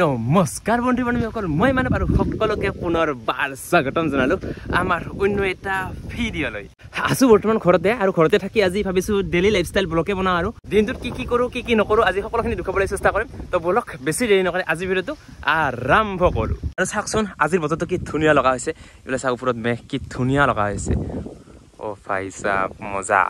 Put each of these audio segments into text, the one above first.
নমস্কাৰ বন্ধু বান্ধৱীসকল মই মানে বাৰু সকলোকে পুনৰবাৰ স্বাগতম জনালো আমাৰ অন্য এটা ভিডিঅ'লৈ আছো বৰ্তমান ঘৰতে আৰু ঘৰতে থাকি আজি ভাবিছো ডেইলি লাইফষ্টাইল ব্লগে বনাও আৰু দিনটোত কি কৰো কি নকৰো আজি সকলোখিনি দেখাবলৈ চেষ্টা কৰিম তো বলক বেছি দেৰি নকৰে আজি ভিডিঅ'টো আৰম্ভ কৰো আৰু চাওকচোন আজিৰ বতৰটো কি ধুনীয়া লগা হৈছে এইফালে চাওক ওপৰত মেঘ কি ধুনীয়া লগা হৈছে ও ভাই সাহেব মজা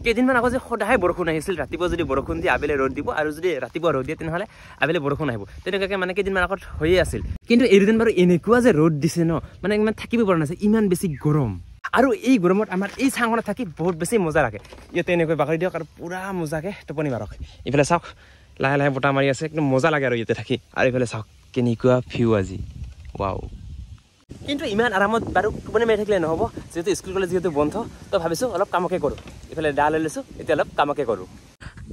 কেইদিনমান আগত যে সদায় বৰষুণ আহিছিল ৰাতিপুৱা যদি বৰষুণ দিয়ে আবেলি ৰ'দ দিব আৰু যদি ৰাতিপুৱা ৰ'দ দিয়ে তেনেহ'লে আবেলি বৰষুণ আহিব তেনেকুৱাকৈ মানে কেইদিনমান আগত হৈয়ে আছিল কিন্তু এইদিন বাৰু এনেকুৱা যে ৰ'দ দিছে ন মানে ইমান থাকিব পৰা নাছিল ইমান বেছি গৰম আৰু এই গৰমত আমাৰ এই চাংখনত থাকি বহুত বেছি মজা লাগে ইয়াতে এনেকৈ বাগৰি দিয়ক আৰু পুৰা মজাকৈ টোপনি মাৰক এইফালে চাওক লাহে লাহে বতাহ মাৰি আছে একদম মজা লাগে আৰু ইয়াতে থাকি আৰু এইফালে চাওক কেনেকুৱা ভিউ আজি ৱাও কিন্তু ইমান আৰামত বাৰু টোপনি মাৰি থাকিলে নহ'ব যিহেতু স্কুল কলেজ যিহেতু বন্ধ তো ভাবিছোঁ অলপ কামকে কৰোঁ এইফালে দা লৈ লৈছোঁ এতিয়া অলপ কামকে কৰোঁ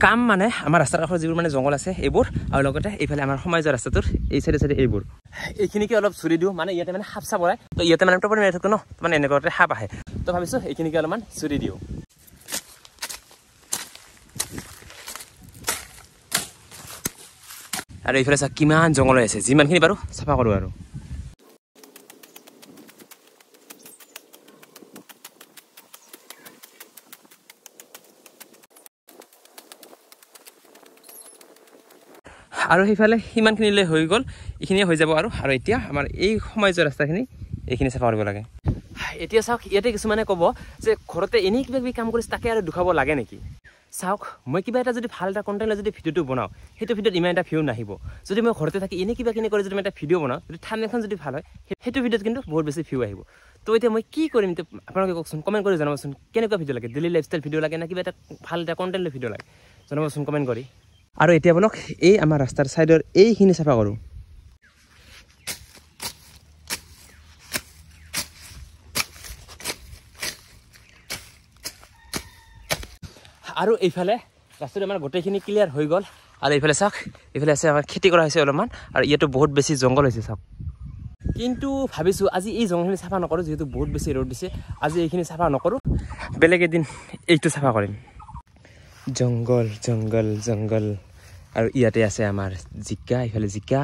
কাম মানে আমাৰ ৰাস্তাৰ কাষৰ যিবোৰ মানে জংঘল আছে এইবোৰ আৰু লগতে এইফালে আমাৰ সোমাই যোৱা ৰাস্তাটোৰ এই চাইডে এইবোৰ এইখিনিকে অলপ চুৰি দিওঁ মানে ইয়াতে মানে সাপ চাপ ওলায় তো ইয়াতে মানে টোপনি মাৰি থাকোঁ ন মানে এনেকুৱাতে সাপ আহে তো ভাবিছোঁ এইখিনিকে অলপমান চুৰি দিওঁ আৰু এইফালে চাওক কিমান জংঘল হৈ আছে যিমানখিনি বাৰু চাফা কৰোঁ আৰু আৰু সেইফালে সিমানখিনিলৈ হৈ গ'ল এইখিনিয়ে হৈ যাব আৰু এতিয়া আমাৰ এই সোমাই যোৱা ৰাস্তাখিনি এইখিনি চাফা কৰিব লাগে এতিয়া চাওক ইয়াতে কিছুমানে ক'ব যে ঘৰতে এনেই কিবা কিবি কাম কৰিছে তাকে আৰু দুখাব লাগে নেকি চাওক মই কিবা এটা যদি ভাল এটা কণ্টেণ্ট লৈ যদি ভিডিঅ'টো বনাওঁ সেইটো ভিডিঅ'ত ইমান এটা ভিউ নাহিব যদি মই ঘৰতে থাকি এনেই কিবা কিনি কৰি যদি মই এটা ভিডিঅ' বনাওঁ যদি থাম্বনেইলখন যদি ভাল হয় সেইটো ভিডিঅ'ত কিন্তু বহুত বেছি ভিউ আহিব তো এতিয়া মই কি কৰিম এতিয়া আপোনালোকে কওকচোন কমেণ্ট কৰি জনাবচোন কেনেকুৱা ভিডিঅ' লাগে ডেইলি লাইফষ্টাইল ভিডিঅ' লাগে নে কিবা এটা ভাল এটা কণ্টেণ্ট লৈ ভিডিঅ' লাগে জনাবচোন কমেণ্ট কৰি আৰু এতিয়া বলক এই আমাৰ ৰাস্তাৰ চাইডৰ এইখিনি চাফা কৰোঁ আৰু এইফালে ৰাস্তাটো আমাৰ গোটেইখিনি ক্লিয়াৰ হৈ গ'ল আৰু এইফালে চাওক এইফালে আছে আমাৰ খেতি কৰা হৈছে অলপমান আৰু ইয়াতো বহুত বেছি জংঘল হৈছে চাওক কিন্তু ভাবিছোঁ আজি এই জংঘলখিনি চাফা নকৰোঁ যিহেতু বহুত বেছি ৰ'দ দিছে আজি এইখিনি চাফা নকৰোঁ বেলেগ এদিন এইটো চাফা কৰিম জংঘল জংঘল জংঘল আৰু ইয়াতে আছে আমাৰ জিকা এইফালে জিকা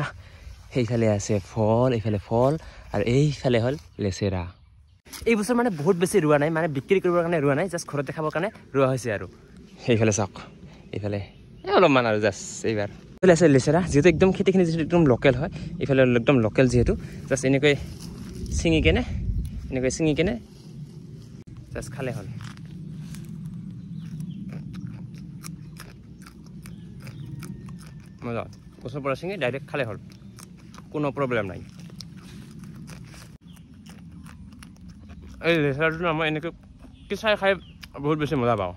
সেইফালে আছে ফল এইফালে ফল আৰু এইফালে হ'ল লেচেৰা এই বছৰ মানে বহুত বেছি ৰোৱা নাই মানে বিক্ৰী কৰিবৰ কাৰণে ৰোৱা নাই জাষ্ট ঘৰতে খাবৰ কাৰণে ৰোৱা হৈছে আৰু সেইফালে চাওক এইফালে অলপমান আৰু জাষ্ট এইবাৰ এইফালে আছে লেচেৰা যিহেতু একদম খেতিখিনি যিহেতু একদম লোকেল হয় এইফালে একদম লোকেল যিহেতু জাষ্ট এনেকৈ ছিঙি কেনে জাষ্ট খালে হ'ল মজা গছৰ পৰা ছিঙি ডাইৰেক্ট খালে হ'ল কোনো প্ৰব্লেম নাই এই লেচেৰাটো মই এনেকৈ কেঁচাই খাই বহুত বেছি মজা পাওঁ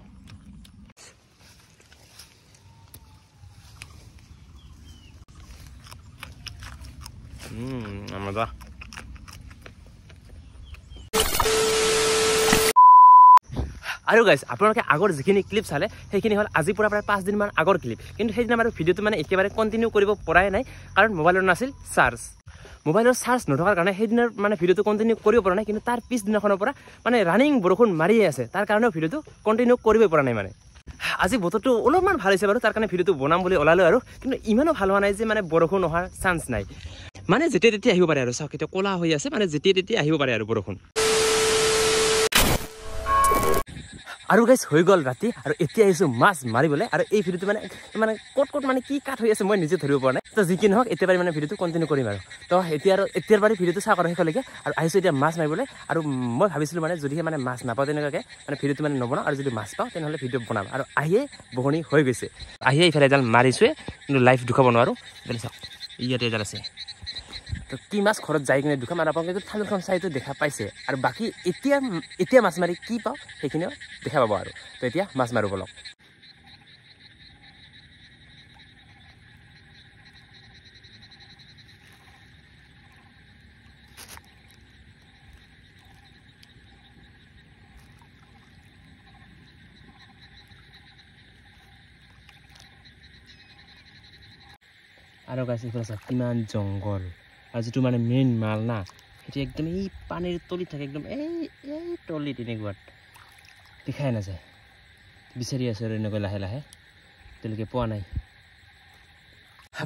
মজা আৰু গাইজ আপোনালোকে আগৰ যিখিনি ক্লিপ চালে সেইখিনি হ'ল আজিৰ পৰা প্ৰায় 5 দিনমান আগৰ ক্লিপ কিন্তু সেইদিনা বাৰু ভিডিঅ'টো মানে একেবাৰে কণ্টিনিউ কৰিব পৰাই নাই কাৰণ মোবাইলৰ নাছিল চাৰ্জ মোবাইলৰ চাৰ্জ নথকাৰ কাৰণে সেইদিনৰ মানে ভিডিঅ'টো কণ্টিনিউ কৰিব পৰা নাই কিন্তু তাৰ পিছদিনাখনৰ পৰা মানে ৰানিং বৰষুণ মাৰিয়ে আছে তাৰ কাৰণেও ভিডিঅ'টো কণ্টিনিউ কৰিব পৰা নাই মানে আজি বতৰটো অলপমান ভাল হৈছে বাৰু তাৰ কাৰণে ভিডিঅ'টো বনাম বুলি ওলালোঁ আৰু কিন্তু ইমানো ভাল হোৱা নাই যে মানে বৰষুণ অহাৰ চান্স নাই মানে যেতিয়া তেতিয়া আহিব পাৰে আৰু চাওক এতিয়া ক'লা হৈ আছে মানে যেতিয়া তেতিয়া আহিব পাৰে আৰু বৰষুণ আৰু গাইজ হৈ গ'ল ৰাতি আৰু এতিয়া আহিছোঁ মাছ মাৰিবলৈ আৰু এই ভিডিঅ'টো মানে ক'ত মানে কি কাট হৈ আছে মই নিজে ধৰিব পৰা নাই তো যি কি নহওক এতিয়াবাৰে মানে ভিডিঅ'টো কণ্টিনিউ কৰিম আৰু তো এতিয়াৰ বাৰে ভিডিঅ'টো চাওক আৰু শেষলৈকে আৰু আহিছোঁ এতিয়া মাছ মাৰিবলৈ আৰু মই ভাবিছিলোঁ মানে যদিহে মানে মাছ নাপাওঁ তেনেকুৱাকৈ মানে ভিডিঅ'টো মানে নবনাওঁ আৰু যদি মাছ পাওঁ তেনেহ'লে ভিডিঅ' বনাম আৰু আহিয়ে বহনি হৈ গৈছে আহিয়ে এইফালে এডাল মাৰিছোৱে কিন্তু লাইভ দুখাব নোৱাৰোঁ এইফালে চাওক ইয়াতে এডাল আছে তো কি মাছ ঘৰত যাই কিনে দুখা নাপাওঁ কিন্তু থাম্বনেইলখন চাইতো দেখা পাইছে আৰু বাকী এতিয়া মাছ মাৰি কি পাওঁ সেইখিনিও দেখা পাব আৰু তো এতিয়া মাছ মাৰোঁ বলক আৰু গাইছে এইফালে চাওক কিমান জংঘল আৰু যিটো মানে মেইন মাল না সেইটো একদম এই পানীৰ তলিত থাকে একদম এই তলিত এনেকুৱাত দেখাই নাযায় বিচাৰি আছে আৰু এনেকৈ লাহে লাহে এতিয়ালৈকে পোৱা নাই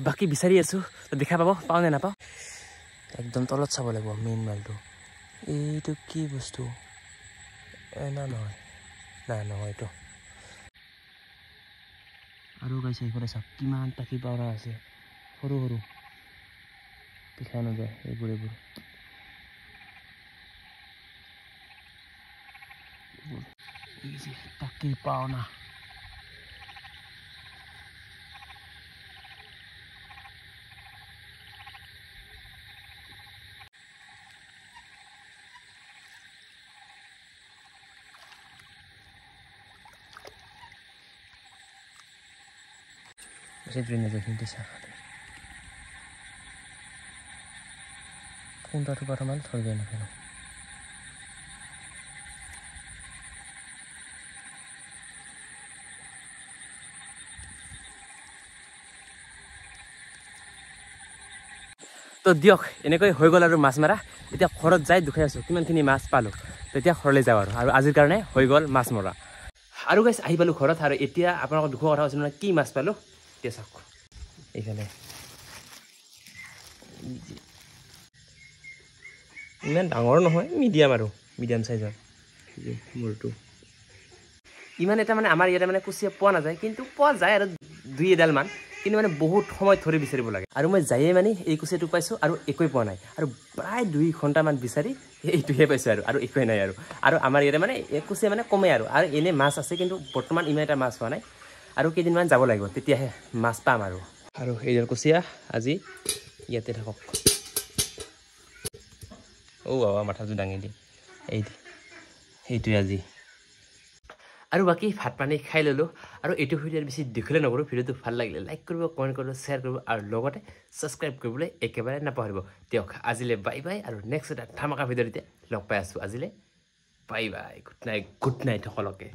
বাকী বিচাৰি আছোঁ দেখা পাওঁ নে নাপাওঁ একদম তলত চাব লাগিব মেইন মালটো এইটো কি বস্তু নহয় এইটো আৰু গাইছে এইফালে চাওক কিমান টাকি পাউৰা আছে সৰু দেখা নাযায় এইবোৰ টাকি পাওনা কোনটাটো প্ৰথমে ধৰিব নাপালোঁ তো দিয়ক এনেকৈ হৈ গ'ল আৰু মাছ মাৰা এতিয়া ঘৰত যাই দুখাই আছোঁ কিমানখিনি মাছ পালোঁ তেতিয়া ঘৰলৈ যাওঁ আৰু আজিৰ কাৰণে হৈ গ'ল মাছ মৰা আৰু গাইছ আহি পালোঁ ঘৰত আৰু এতিয়া আপোনালোকৰ দুখৰ কথা কৈছোঁ নহয় কি মাছ পালোঁ এতিয়া চাওক এইফালে ইমান ডাঙৰ নহয় মিডিয়াম চাইজৰ মোৰটো ইমান এটা মানে আমাৰ ইয়াতে মানে কুচিয়া পোৱা নাযায় কিন্তু পোৱা যায় আৰু 2 এডালমান কিন্তু মানে বহুত সময় ধৰি বিচাৰিব লাগে আৰু মই যায়ে মানে এই কুচিয়াটো পাইছোঁ আৰু একোৱেই পোৱা নাই আৰু প্ৰায় 2 ঘণ্টামান বিচাৰি এইটোহে পাইছোঁ আৰু একোৱেই নাই আৰু আমাৰ ইয়াতে মানে কুচিয়া মানে কমে আৰু এনে মাছ আছে কিন্তু বৰ্তমান ইমান এটা মাছ হোৱা নাই আৰু কেইদিনমান যাব লাগিব তেতিয়াহে মাছ পাম আৰু এইডাল কুচিয়া আজি ইয়াতে থাকক বাবা মাথাটো দাঙি দি সেইটোৱে আজি আৰু বাকী ভাত পানী খাই ল'লোঁ আৰু এইটো ভিডিঅ' বেছি দীঘলে নকৰোঁ ভিডিঅ'টো ভাল লাগিলে লাইক কৰিব কমেণ্ট কৰিব শ্বেয়াৰ কৰিব আৰু লগতে ছাবস্ক্ৰাইব কৰিবলৈ একেবাৰে নাপাহৰিব দিয়ক আজিলৈ বাই বাই আৰু নেক্সট এটা ধামাকা ভিডিঅ'ত লগ পাই আছোঁ আজিলৈ বাই বাই গুড নাইট সকলোকে